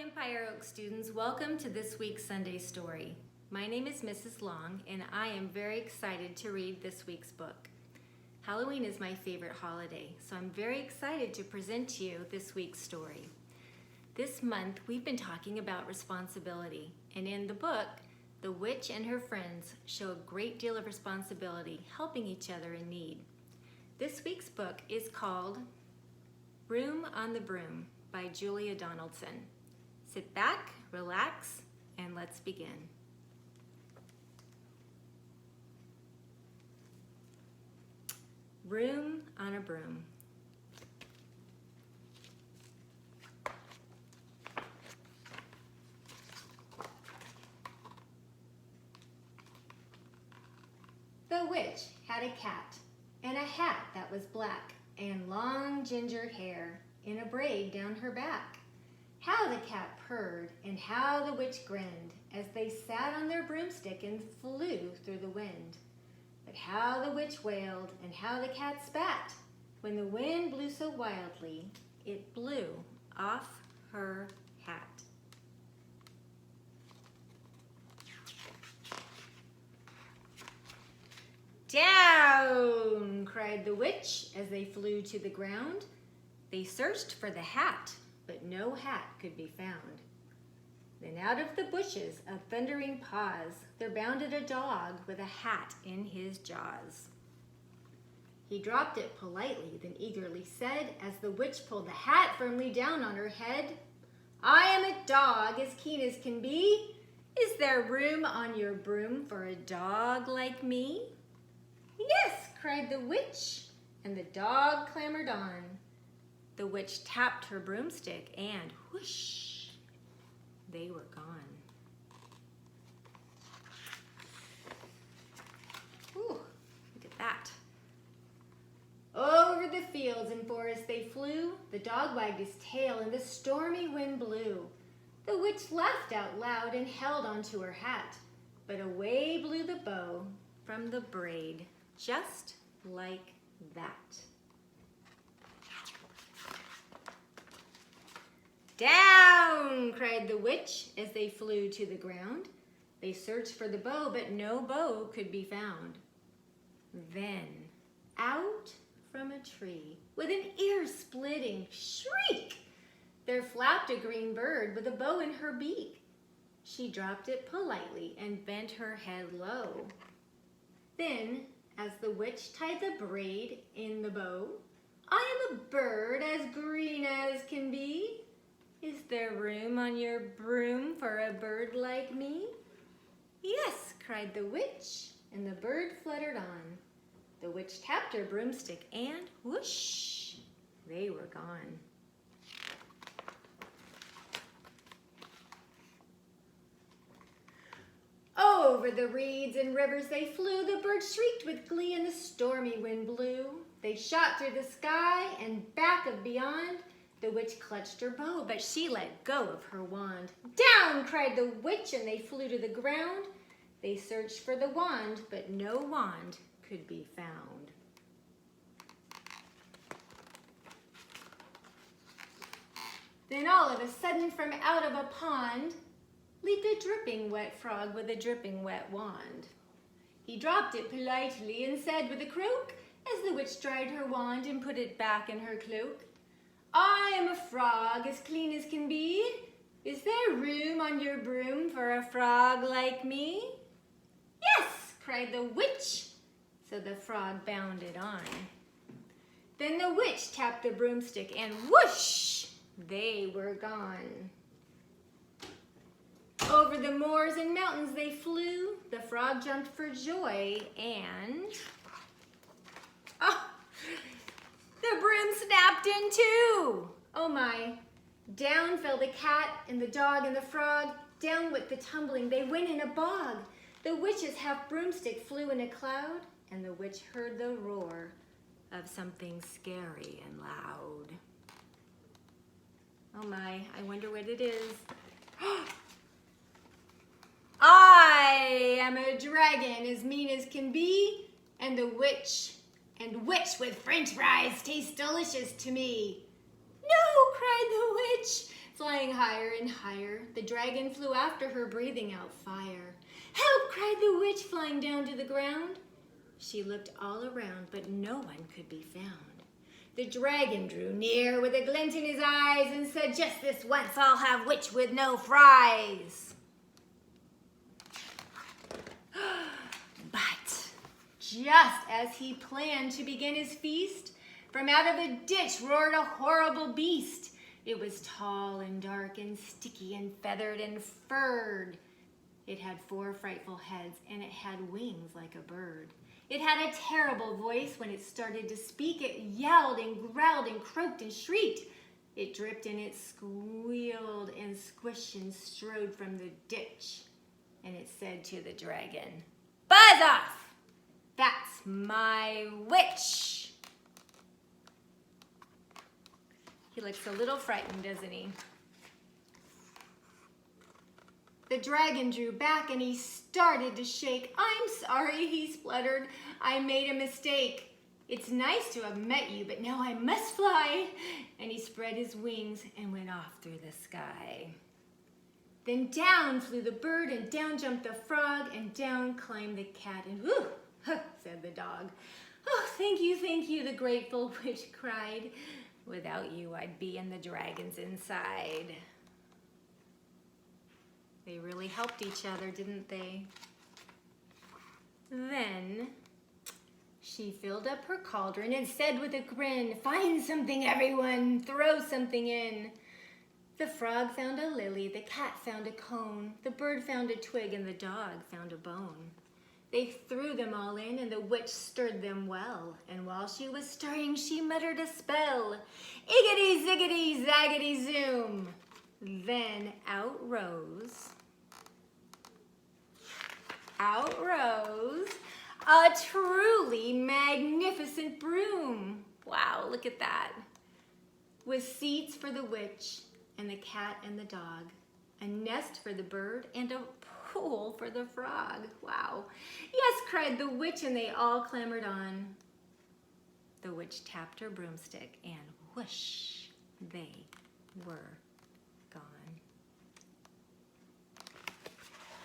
Empire Oak students, welcome to this week's Sunday story. My name is Mrs. Long and I am very excited to read this week's book. Halloween is my favorite holiday, so I'm very excited to present to you this week's story. This month we've been talking about responsibility, and in the book, the witch and her friends show a great deal of responsibility, helping each other in need. This week's book is called Broom on the Broom by Julia Donaldson. Sit back, relax, and let's begin. Broom on a Broom. The witch had a cat and a hat that was black and long ginger hair in a braid down her back. How the cat purred and how the witch grinned as they sat on their broomstick and flew through the wind. But how the witch wailed and how the cat spat when the wind blew so wildly it blew off her hat. Down, cried the witch as they flew to the ground. They searched for the hat, but no hat could be found. Then out of the bushes of thundering paws, there bounded a dog with a hat in his jaws. He dropped it politely, then eagerly said, as the witch pulled the hat firmly down on her head, "I am a dog as keen as can be. Is there room on your broom for a dog like me?" "Yes," cried the witch, and the dog clambered on. The witch tapped her broomstick and whoosh, they were gone. Ooh, look at that. Over the fields and forests they flew. The dog wagged his tail and the stormy wind blew. The witch laughed out loud and held onto her hat, but away blew the bow from the braid, just like that. Down, cried the witch as they flew to the ground. They searched for the bow, but no bow could be found. Then, out from a tree, with an ear-splitting shriek, there flapped a green bird with a bow in her beak. She dropped it politely and bent her head low. Then, as the witch tied the braid in the bow, "I am a bird as green as can be. Is there room on your broom for a bird like me?" "Yes," cried the witch, and the bird fluttered on. The witch tapped her broomstick and whoosh, they were gone. Over the reeds and rivers they flew. The birds shrieked with glee and the stormy wind blew. They shot through the sky and back of beyond. The witch clutched her bow, but she let go of her wand. "Down!" cried the witch, and they flew to the ground. They searched for the wand, but no wand could be found. Then all of a sudden, from out of a pond, leaped a dripping wet frog with a dripping wet wand. He dropped it politely and said with a croak, as the witch dried her wand and put it back in her cloak, "I am a frog as clean as can be. Is there room on your broom for a frog like me?" "Yes," cried the witch, so the frog bounded on. Then the witch tapped the broomstick and whoosh, they were gone. Over the moors and mountains they flew. The frog jumped for joy and, the broom snapped in two. Oh my. Down fell the cat and the dog and the frog. Down went the tumbling, they went in a bog. The witch's half broomstick flew in a cloud, and the witch heard the roar of something scary and loud. Oh my, I wonder what it is. "I am a dragon as mean as can be, and witch with french fries tastes delicious to me." "No," cried the witch, flying higher and higher. The dragon flew after her, breathing out fire. "Help!" cried the witch, flying down to the ground. She looked all around, but no one could be found. The dragon drew near with a glint in his eyes and said, "Just this once I'll have witch with no fries." But just as he planned to begin his feast, from out of a ditch roared a horrible beast. It was tall and dark and sticky and feathered and furred. It had 4 frightful heads, and it had wings like a bird. It had a terrible voice. When it started to speak, it yelled and growled and croaked and shrieked. It dripped and it squealed and squished and strode from the ditch. And it said to the dragon, "Buzz off! That's my witch." He looks a little frightened, doesn't he? The dragon drew back and he started to shake. "I'm sorry," he spluttered. "I made a mistake. It's nice to have met you, but now I must fly." And he spread his wings and went off through the sky. Then down flew the bird, and down jumped the frog, and down climbed the cat, and "Whew!" said the dog. "Oh, thank you," the grateful witch cried. "Without you, I'd be in the dragon's inside." They really helped each other, didn't they? Then she filled up her cauldron and said with a grin, "Find something, everyone, throw something in." The frog found a lily, the cat found a cone, the bird found a twig, and the dog found a bone. They threw them all in, and the witch stirred them well. And while she was stirring, she muttered a spell. "Iggity, ziggity, zaggity, zoom." Then out rose a truly magnificent broom. Wow, look at that. With seats for the witch and the cat and the dog, a nest for the bird, and a pool for the frog. Wow. "Yes," cried the witch, and they all clambered on. The witch tapped her broomstick, and whoosh, they were gone.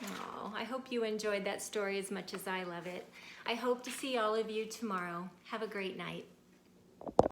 Oh, I hope you enjoyed that story as much as I love it. I hope to see all of you tomorrow. Have a great night.